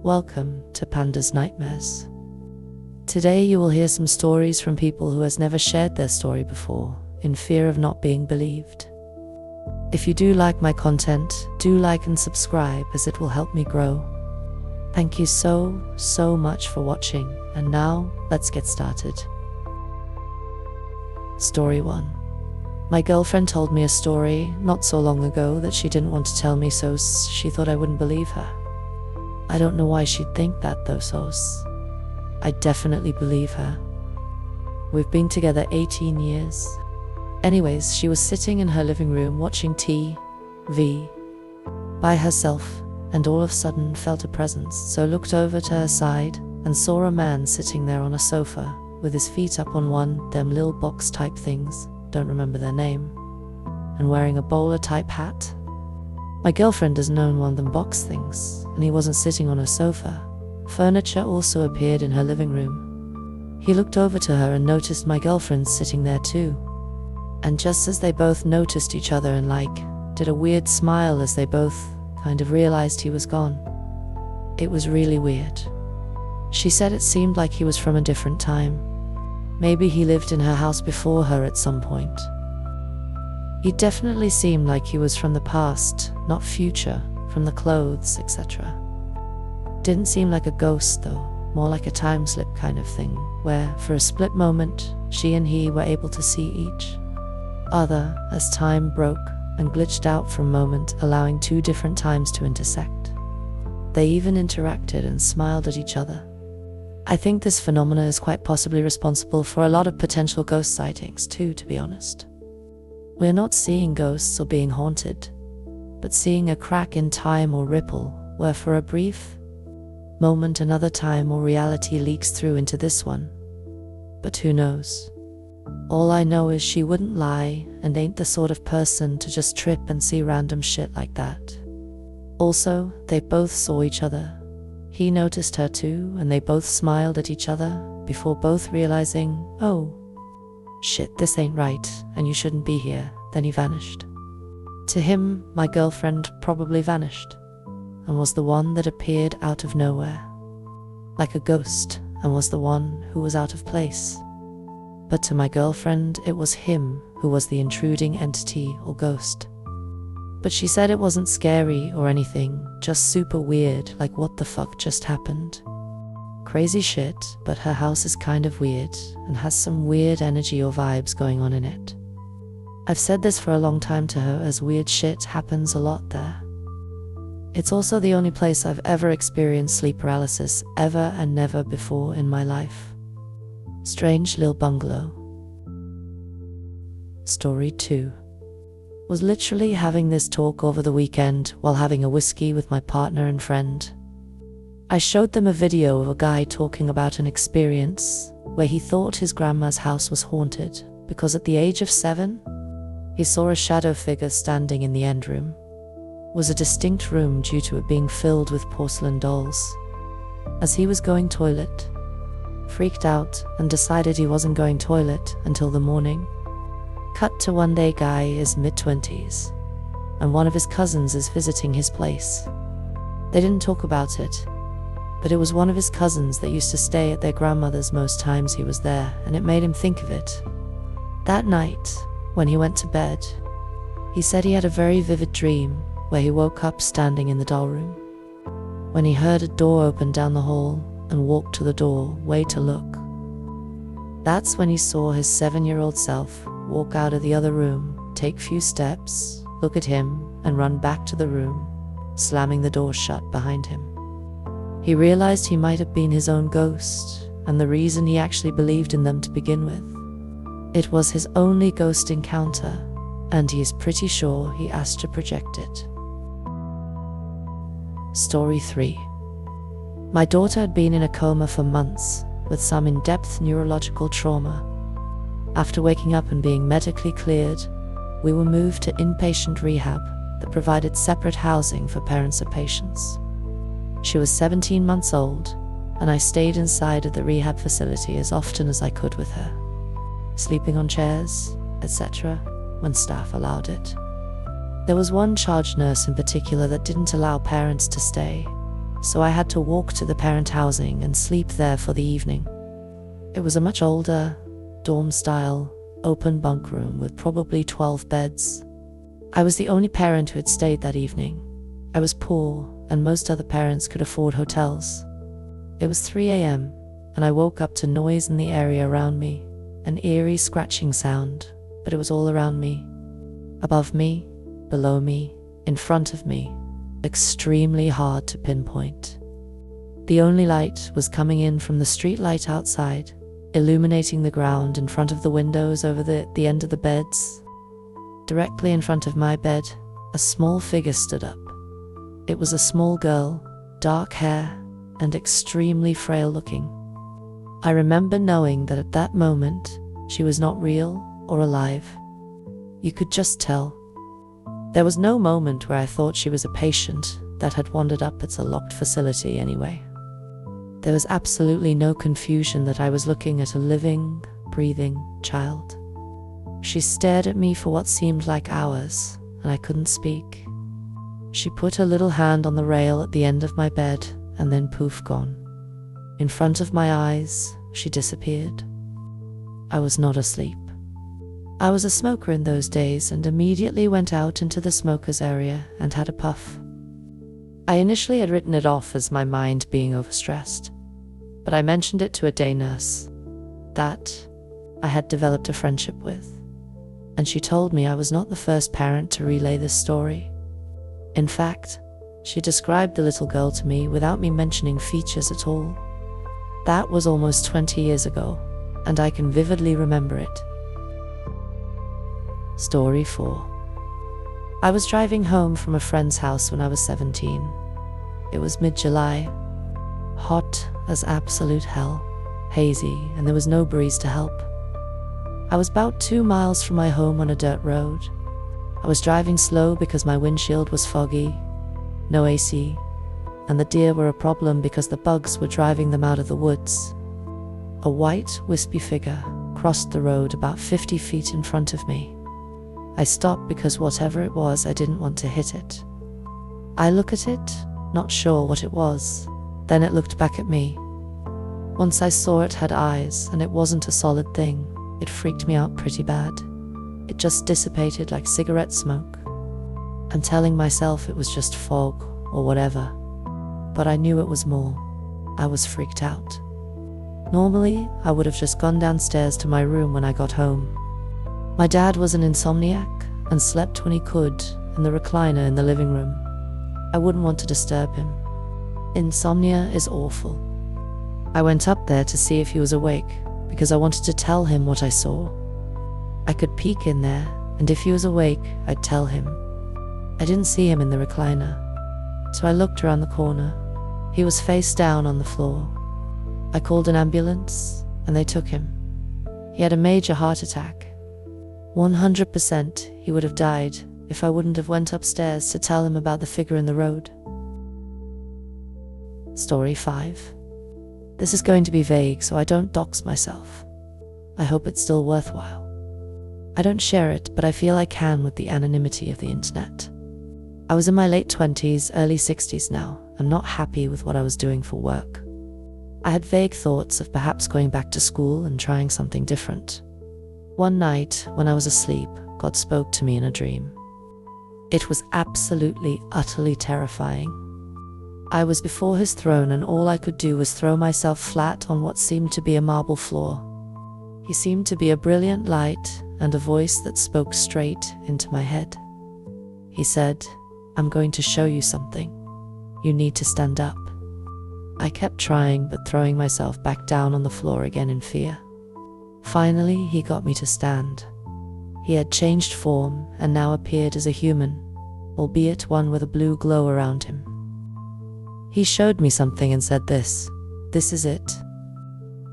Welcome to Pandas Nightmares. Today you will hear some stories from people who has never shared their story before, in fear of not being believed. If you do like my content, do like and subscribe as it will help me grow. Thank you so much for watching, and now let's get started. Story 1. My girlfriend told me a story not so long ago that she didn't want to tell me, so she thought I wouldn't believe her. I don't know why she'd think that though, so I definitely believe her. We've been together 18 years. Anyways, she was sitting in her living room watching TV by herself, and all of a sudden felt a presence, so looked over to her side and saw a man sitting there on a sofa with his feet up on one them little box type things, don't remember their name, and wearing a bowler type hat. My girlfriend doesn't own one of them box things, and he wasn't sitting on a sofa. Furniture also appeared in her living room. He looked over to her and noticed my girlfriend sitting there too. And just as they both noticed each other and did a weird smile as they both kind of realized he was gone. It was really weird. She said it seemed like he was from a different time. Maybe he lived in her house before her at some point. He definitely seemed like he was from the past, not future, from the clothes, etc. Didn't seem like a ghost though, more like a time slip kind of thing, where for a split moment, she and he were able to see each other as time broke and glitched out for a moment, allowing two different times to intersect. They even interacted and smiled at each other. I think this phenomena is quite possibly responsible for a lot of potential ghost sightings too, to be honest. We're not seeing ghosts or being haunted, but seeing a crack in time or ripple, where for a brief moment another time or reality leaks through into this one. But who knows? All I know is she wouldn't lie and ain't the sort of person to just trip and see random shit like that. Also, they both saw each other. He noticed her too, and they both smiled at each other before both realizing, oh, shit, this ain't right, and you shouldn't be here. Then he vanished. To him, my girlfriend probably vanished, and was the one that appeared out of nowhere, like a ghost, and was the one who was out of place. But to my girlfriend, it was him who was the intruding entity or ghost. But she said it wasn't scary or anything, just super weird, like what the fuck just happened. Crazy shit, but her house is kind of weird and has some weird energy or vibes going on in it. I've said this for a long time to her, as weird shit happens a lot there. It's also the only place I've ever experienced sleep paralysis, ever and never before in my life. Strange little bungalow. Story 2. Was literally having this talk over the weekend while having a whiskey with my partner and friend. I showed them a video of a guy talking about an experience where he thought his grandma's house was haunted because at the age of 7, he saw a shadow figure standing in the end room. Was a distinct room due to it being filled with porcelain dolls. As he was going toilet, freaked out and decided he wasn't going toilet until the morning. Cut to one day, guy is mid-20s, and one of his cousins is visiting his place. They didn't talk about it, but it was one of his cousins that used to stay at their grandmother's most times he was there, and it made him think of it. That night, when he went to bed, he said he had a very vivid dream where he woke up standing in the doll room. When he heard a door open down the hall and walked to the doorway to look. That's when he saw his 7-year-old self walk out of the other room, take few steps, look at him, and run back to the room, slamming the door shut behind him. He realized he might have been his own ghost, and the reason he actually believed in them to begin with. It was his only ghost encounter, and he is pretty sure he asked to project it. Story 3. My daughter had been in a coma for months, with some in-depth neurological trauma. After waking up and being medically cleared, we were moved to inpatient rehab that provided separate housing for parents of patients. She was 17 months old, and I stayed inside of the rehab facility as often as I could with her, sleeping on chairs, etc., when staff allowed it. There was one charge nurse in particular that didn't allow parents to stay, so I had to walk to the parent housing and sleep there for the evening. It was a much older, dorm-style, open bunk room with probably 12 beds. I was the only parent who had stayed that evening. I was poor, and most other parents could afford hotels. It was 3 a.m., and I woke up to noise in the area around me, an eerie scratching sound, but it was all around me. Above me, below me, in front of me, extremely hard to pinpoint. The only light was coming in from the street light outside, illuminating the ground in front of the windows over the end of the beds. Directly in front of my bed, a small figure stood up. It was a small girl, dark hair, and extremely frail looking. I remember knowing that at that moment, she was not real or alive. You could just tell. There was no moment where I thought she was a patient that had wandered up. It's a locked facility anyway. There was absolutely no confusion that I was looking at a living, breathing child. She stared at me for what seemed like hours, and I couldn't speak. She put her little hand on the rail at the end of my bed, and then poof, gone. In front of my eyes, she disappeared. I was not asleep. I was a smoker in those days and immediately went out into the smokers area and had a puff. I initially had written it off as my mind being overstressed, but I mentioned it to a day nurse that I had developed a friendship with, and she told me I was not the first parent to relay this story. In fact, she described the little girl to me without me mentioning features at all. That was almost 20 years ago, and I can vividly remember it. Story 4. I was driving home from a friend's house when I was 17. It was mid-July, hot as absolute hell, hazy, and there was no breeze to help. I was about 2 miles from my home on a dirt road. I was driving slow because my windshield was foggy, no AC, and the deer were a problem because the bugs were driving them out of the woods. A white, wispy figure crossed the road about 50 feet in front of me. I stopped because whatever it was, I didn't want to hit it. I looked at it, not sure what it was. Then it looked back at me. Once I saw it had eyes, and it wasn't a solid thing, it freaked me out pretty bad. It just dissipated like cigarette smoke. I'm telling myself it was just fog or whatever, but I knew it was more. I was freaked out. Normally, I would have just gone downstairs to my room when I got home. My dad was an insomniac and slept when he could in the recliner in the living room. I wouldn't want to disturb him. Insomnia is awful. I went up there to see if he was awake because I wanted to tell him what I saw. I could peek in there, and if he was awake, I'd tell him. I didn't see him in the recliner, so I looked around the corner. He was face down on the floor. I called an ambulance, and they took him. He had a major heart attack. 100% he would have died if I wouldn't have went upstairs to tell him about the figure in the road. Story 5. This is going to be vague, so I don't dox myself. I hope it's still worthwhile. I don't share it, but I feel I can with the anonymity of the internet. I was in my late 20s, early 60s now, and not happy with what I was doing for work. I had vague thoughts of perhaps going back to school and trying something different. One night, when I was asleep, God spoke to me in a dream. It was absolutely, utterly terrifying. I was before his throne, and all I could do was throw myself flat on what seemed to be a marble floor. He seemed to be a brilliant light and a voice that spoke straight into my head. He said, "I'm going to show you something. You need to stand up." I kept trying, but throwing myself back down on the floor again in fear. Finally, he got me to stand. He had changed form and now appeared as a human, albeit one with a blue glow around him. He showed me something and said this is it.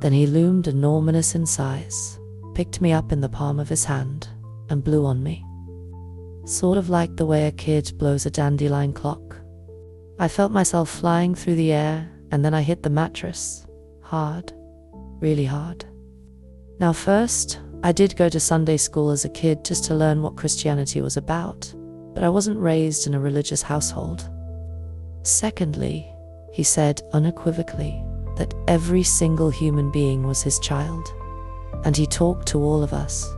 Then he loomed enormous in size, picked me up in the palm of his hand, and blew on me. Sort of like the way a kid blows a dandelion clock. I felt myself flying through the air, and then I hit the mattress. Hard. Really hard. Now first, I did go to Sunday school as a kid just to learn what Christianity was about, but I wasn't raised in a religious household. Secondly, He said unequivocally that every single human being was his child, and he talked to all of us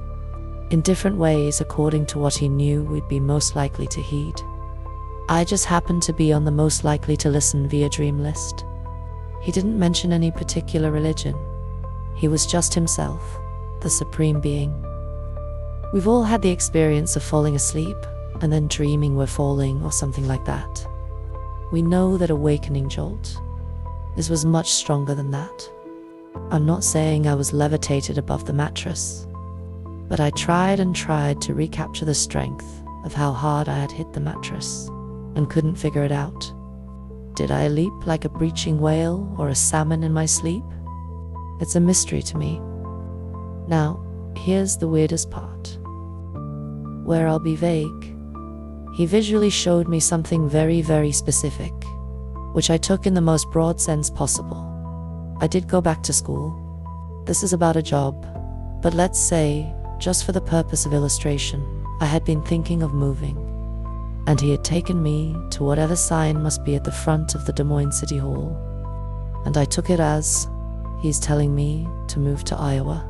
in different ways according to what he knew we'd be most likely to heed. I just happened to be on the most likely to listen via dream list. He didn't mention any particular religion. He was just himself, the supreme being. We've all had the experience of falling asleep and then dreaming we're falling or something like that. We know that awakening jolt. This was much stronger than that. I'm not saying I was levitated above the mattress, but I tried and tried to recapture the strength of how hard I had hit the mattress and couldn't figure it out. Did I leap like a breaching whale or a salmon in my sleep? It's a mystery to me. Now, here's the weirdest part, where I'll be vague. He visually showed me something very, very specific, which I took in the most broad sense possible. I did go back to school. This is about a job, but let's say, just for the purpose of illustration, I had been thinking of moving, and he had taken me to whatever sign must be at the front of the Des Moines City Hall, and I took it as, he's telling me to move to Iowa.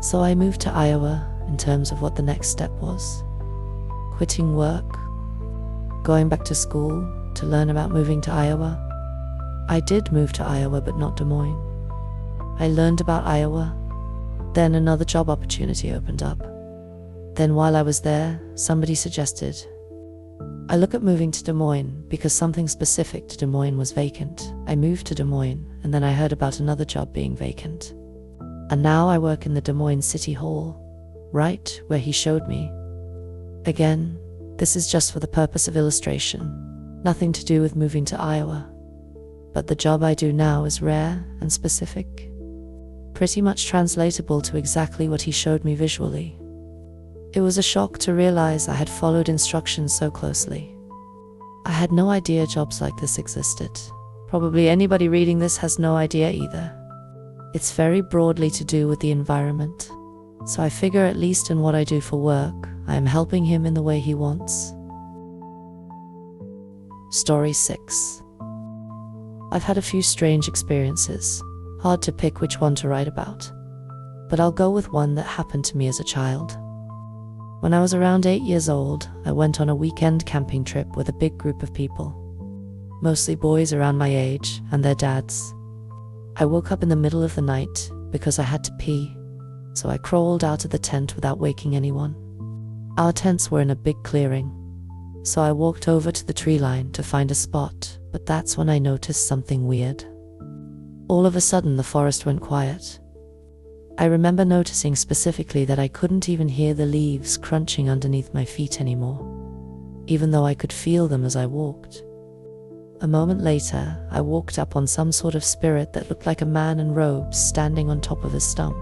So I moved to Iowa in terms of what the next step was. Quitting work, going back to school to learn about moving to Iowa. I did move to Iowa, but not Des Moines. I learned about Iowa. Then another job opportunity opened up. Then while I was there, somebody suggested I look at moving to Des Moines because something specific to Des Moines was vacant. I moved to Des Moines, and then I heard about another job being vacant. And now I work in the Des Moines City Hall, right where he showed me. Again, this is just for the purpose of illustration, nothing to do with moving to Iowa. But the job I do now is rare and specific, pretty much translatable to exactly what he showed me visually. It was a shock to realize I had followed instructions so closely. I had no idea jobs like this existed. Probably anybody reading this has no idea either. It's very broadly to do with the environment, so I figure at least in what I do for work, I am helping him in the way he wants. Story 6. I've had a few strange experiences. Hard to pick which one to write about, but I'll go with one that happened to me as a child. When I was around 8 years old, I went on a weekend camping trip with a big group of people, mostly boys around my age and their dads. I woke up in the middle of the night because I had to pee, so I crawled out of the tent without waking anyone. Our tents were in a big clearing, so I walked over to the tree line to find a spot, but that's when I noticed something weird. All of a sudden, the forest went quiet. I remember noticing specifically that I couldn't even hear the leaves crunching underneath my feet anymore, even though I could feel them as I walked. A moment later, I walked up on some sort of spirit that looked like a man in robes standing on top of a stump.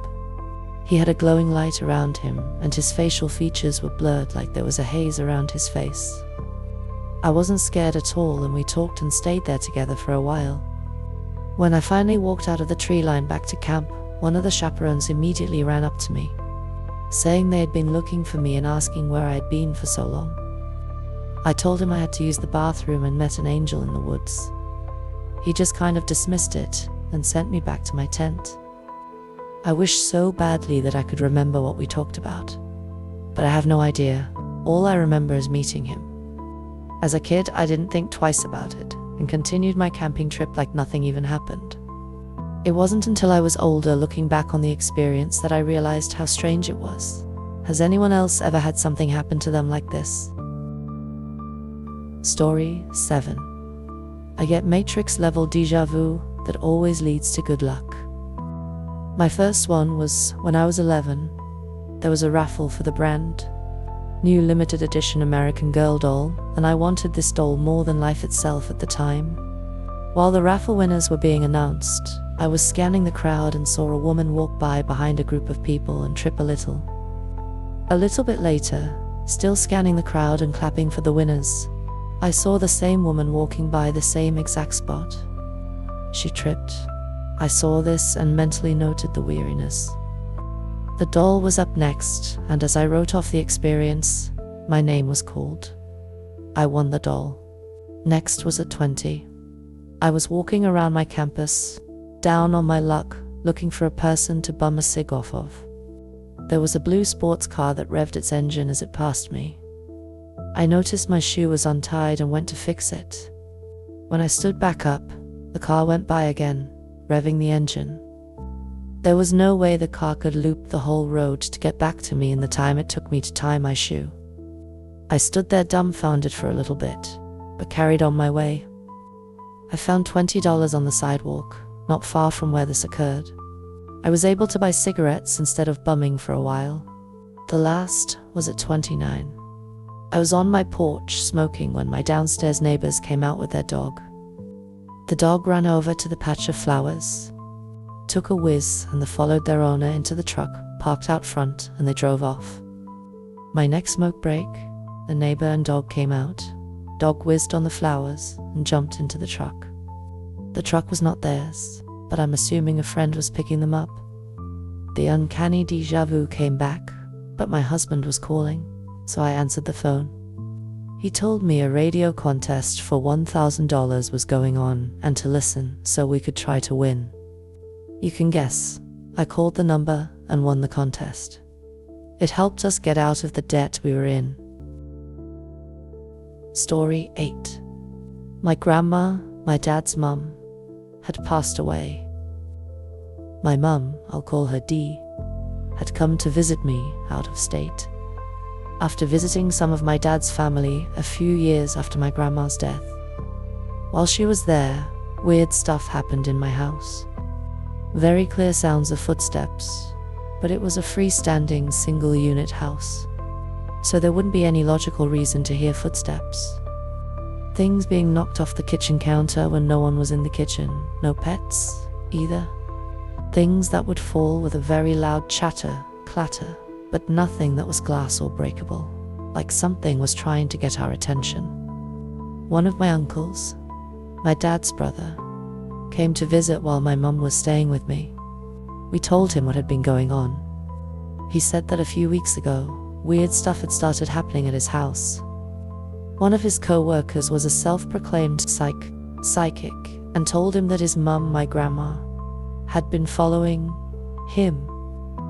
He had a glowing light around him, and his facial features were blurred like there was a haze around his face. I wasn't scared at all, and we talked and stayed there together for a while. When I finally walked out of the tree line back to camp, one of the chaperones immediately ran up to me, saying they had been looking for me and asking where I had been for so long. I told him I had to use the bathroom and met an angel in the woods. He just kind of dismissed it and sent me back to my tent. I wished so badly that I could remember what we talked about, but I have no idea. All I remember is meeting him. As a kid, I didn't think twice about it and continued my camping trip like nothing even happened. It wasn't until I was older, looking back on the experience, that I realized how strange it was. Has anyone else ever had something happen to them like this? Story 7. I get Matrix-level déjà vu that always leads to good luck. My first one was when I was 11. There was a raffle for the brand new limited edition American Girl doll, and I wanted this doll more than life itself at the time. While the raffle winners were being announced, I was scanning the crowd and saw a woman walk by behind a group of people and trip a little. A little bit later, still scanning the crowd and clapping for the winners, I saw the same woman walking by the same exact spot. She tripped. I saw this and mentally noted the weariness. The doll was up next, and as I wrote off the experience, my name was called. I won the doll. Next was at 20. I was walking around my campus, down on my luck, looking for a person to bum a cig off of. There was a blue sports car that revved its engine as it passed me. I noticed my shoe was untied and went to fix it. When I stood back up, the car went by again, revving the engine. There was no way the car could loop the whole road to get back to me in the time it took me to tie my shoe. I stood there dumbfounded for a little bit, but carried on my way. I found $20 on the sidewalk, not far from where this occurred. I was able to buy cigarettes instead of bumming for a while. The last was at 29. I was on my porch smoking when my downstairs neighbors came out with their dog. The dog ran over to the patch of flowers, took a whiz, and followed their owner into the truck, parked out front, and they drove off. My next smoke break, the neighbor and dog came out. Dog whizzed on the flowers and jumped into the truck. The truck was not theirs, but I'm assuming a friend was picking them up. The uncanny déjà vu came back, but my husband was calling, so I answered the phone. He told me a radio contest for $1,000 was going on and to listen so we could try to win. You can guess, I called the number and won the contest. It helped us get out of the debt we were in. Story 8. My grandma, my dad's mum, had passed away. My mum, I'll call her Dee, had come to visit me out of state. After visiting some of my dad's family a few years after my grandma's death. While she was there, weird stuff happened in my house. Very clear sounds of footsteps, but it was a freestanding single-unit house, so there wouldn't be any logical reason to hear footsteps. Things being knocked off the kitchen counter when no one was in the kitchen, no pets either. Things that would fall with a very loud clatter, but nothing that was glass or breakable, like something was trying to get our attention. One of my uncles, my dad's brother, came to visit while my mum was staying with me. We told him what had been going on. He said that a few weeks ago, weird stuff had started happening at his house. One of his co-workers was a self-proclaimed psychic and told him that his mum, my grandma, had been following him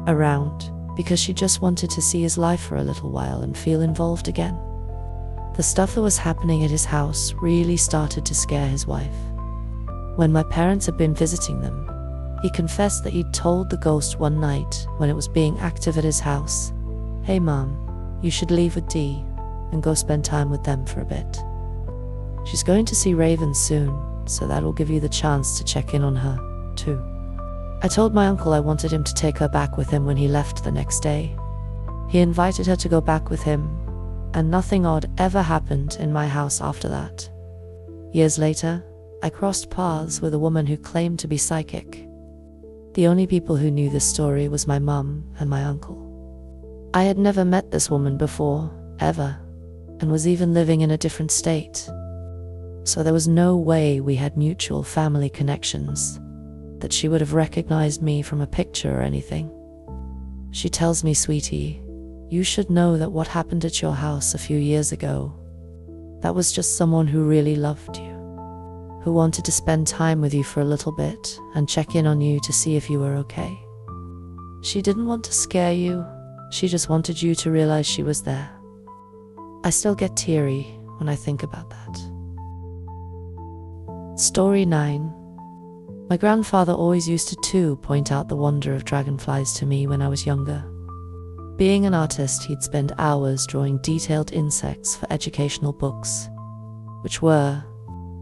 around because she just wanted to see his life for a little while and feel involved again. The stuff that was happening at his house really started to scare his wife. When my parents had been visiting them, he confessed that he'd told the ghost one night when it was being active at his house, "Hey Mom, you should leave with Dee and go spend time with them for a bit. She's going to see Raven soon, so that will give you the chance to check in on her, too." I told my uncle I wanted him to take her back with him when he left the next day. He invited her to go back with him, and nothing odd ever happened in my house after that. Years later, I crossed paths with a woman who claimed to be psychic. The only people who knew this story was my mum and my uncle. I had never met this woman before, ever, and was even living in a different state. So there was no way we had mutual family connections, that she would have recognized me from a picture or anything. She tells me, "Sweetie, you should know that what happened at your house a few years ago, that was just someone who really loved you, who wanted to spend time with you for a little bit and check in on you to see if you were okay. She didn't want to scare you, she just wanted you to realize she was there." I still get teary when I think about that. Story 9. My grandfather always used to point out the wonder of dragonflies to me when I was younger. Being an artist, he'd spend hours drawing detailed insects for educational books, which were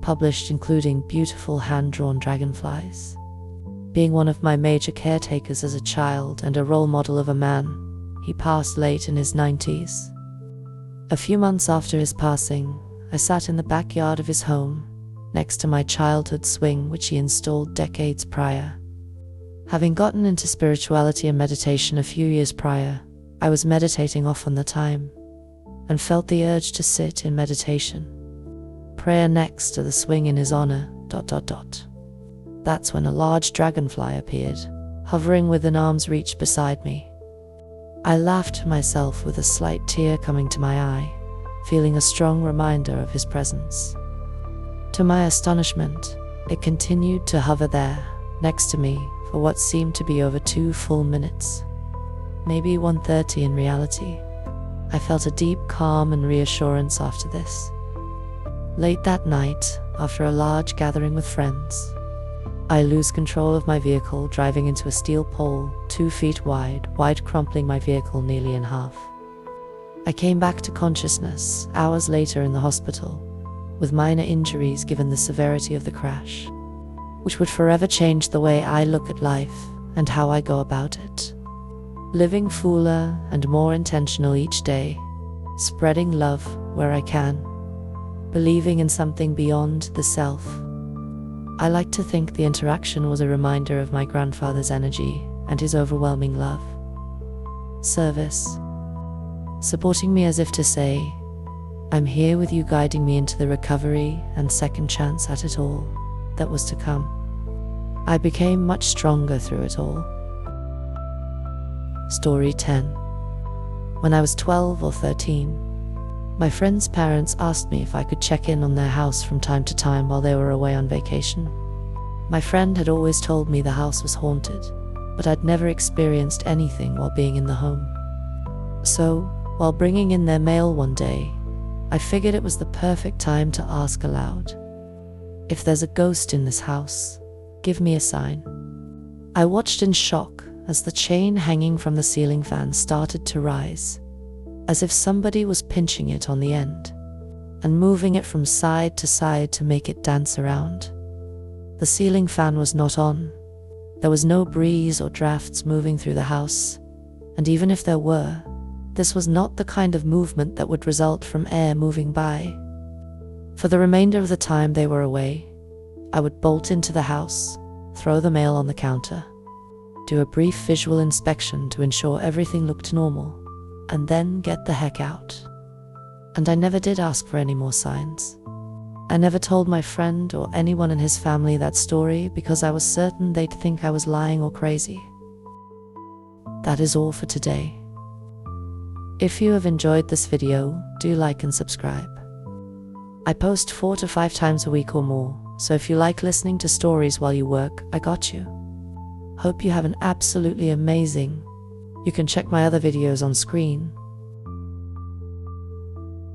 published including beautiful hand-drawn dragonflies. Being one of my major caretakers as a child and a role model of a man, he passed late in his 90s. A few months after his passing, I sat in the backyard of his home, next to my childhood swing which he installed decades prior. Having gotten into spirituality and meditation a few years prior, I was meditating often the time, and felt the urge to sit in meditation. Prayer next to the swing in his honor, ... That's when a large dragonfly appeared, hovering within arm's reach beside me. I laughed to myself with a slight tear coming to my eye, feeling a strong reminder of his presence. To my astonishment, It continued to hover there, next to me, for what seemed to be over 2 full minutes. Maybe 1:30 in reality. I felt a deep calm and reassurance after this. Late that night, after a large gathering with friends, I lose control of my vehicle, driving into a steel pole 2 feet wide, crumpling my vehicle nearly in half. I came back to consciousness hours later in the hospital, with minor injuries given the severity of the crash, which would forever change the way I look at life and how I go about it. Living fuller and more intentional each day, spreading love where I can, believing in something beyond the self. I like to think the interaction was a reminder of my grandfather's energy and his overwhelming love. Service. Supporting me as if to say, I'm here with you, guiding me into the recovery and second chance at it all that was to come. I became much stronger through it all. Story 10. When I was 12 or 13, my friend's parents asked me if I could check in on their house from time to time while they were away on vacation. My friend had always told me the house was haunted, but I'd never experienced anything while being in the home. So, while bringing in their mail one day, I figured it was the perfect time to ask aloud, if there's a ghost in this house, give me a sign. I watched in shock as the chain hanging from the ceiling fan started to rise, as if somebody was pinching it on the end and moving it from side to side to make it dance around. The ceiling fan was not on. There was no breeze or drafts moving through the house, and even if there were, this was not the kind of movement that would result from air moving by. For the remainder of the time they were away, I would bolt into the house, throw the mail on the counter, do a brief visual inspection to ensure everything looked normal, and then get the heck out. And I never did ask for any more signs. I never told my friend or anyone in his family that story because I was certain they'd think I was lying or crazy. That is all for today. If you have enjoyed this video, do like and subscribe. I post 4 to 5 times a week or more, so if you like listening to stories while you work, I got you. Hope you have an absolutely amazing. You can check my other videos on screen,